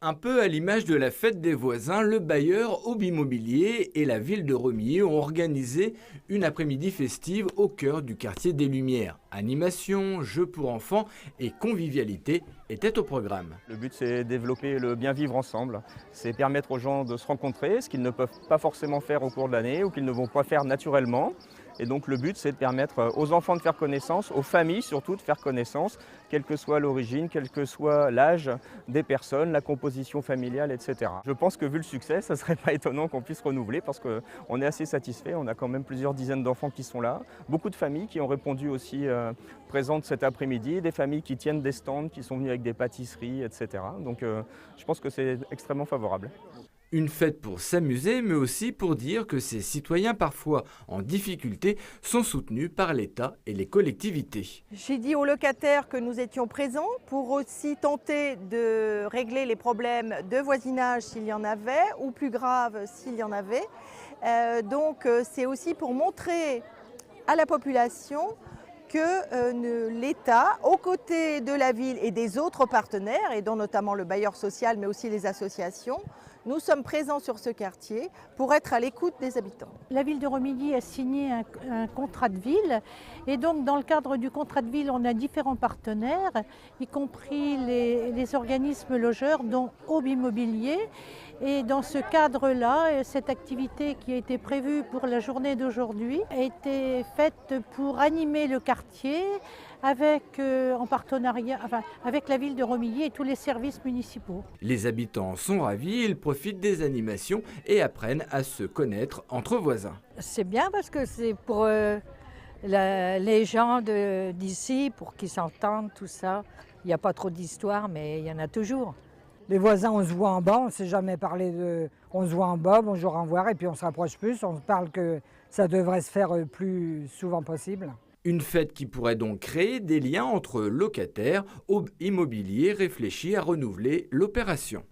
Un peu à l'image de la fête des voisins, le bailleur Aube Immobilier et la ville de Romilly ont organisé une après-midi festive au cœur du quartier des Lumières. Animation, jeux pour enfants et convivialité étaient au programme. Le but, c'est développer le bien vivre ensemble. C'est permettre aux gens de se rencontrer, ce qu'ils ne peuvent pas forcément faire au cours de l'année ou qu'ils ne vont pas faire naturellement. Et donc le but, c'est de permettre aux enfants de faire connaissance, aux familles surtout de faire connaissance, quelle que soit l'origine, quel que soit l'âge des personnes, la composition familiale, etc. Je pense que vu le succès, ça ne serait pas étonnant qu'on puisse renouveler parce qu'on est assez satisfait. On a quand même plusieurs dizaines d'enfants qui sont là, beaucoup de familles qui ont répondu aussi présentes cet après-midi, des familles qui tiennent des stands, qui sont venues avec des pâtisseries, etc. Donc je pense que c'est extrêmement favorable. Une fête pour s'amuser, mais aussi pour dire que ces citoyens parfois en difficulté sont soutenus par l'État et les collectivités. J'ai dit aux locataires que nous étions présents pour aussi tenter de régler les problèmes de voisinage s'il y en avait, ou plus grave s'il y en avait. Donc c'est aussi pour montrer à la population que l'État, aux côtés de la ville et des autres partenaires, et dont notamment le bailleur social, mais aussi les associations, nous sommes présents sur ce quartier pour être à l'écoute des habitants. La ville de Romilly a signé un contrat de ville et donc dans le cadre du contrat de ville, on a différents partenaires, y compris les organismes logeurs, dont Aube Immobilier. Et dans ce cadre-là, cette activité qui a été prévue pour la journée d'aujourd'hui a été faite pour animer le quartier en partenariat avec la ville de Romilly et tous les services municipaux. Les habitants sont ravis, ils profitent des animations et apprennent à se connaître entre voisins. C'est bien parce que c'est pour les gens d'ici, pour qu'ils s'entendent, tout ça. Il n'y a pas trop d'histoire, mais il y en a toujours. Les voisins, on se voit en bas, on ne s'est jamais parlé de... On se voit en bas, bonjour, au revoir, et puis on se rapproche plus, on se parle que ça devrait se faire plus souvent possible. Une fête qui pourrait donc créer des liens entre locataires. Aube Immobilier réfléchit à renouveler l'opération.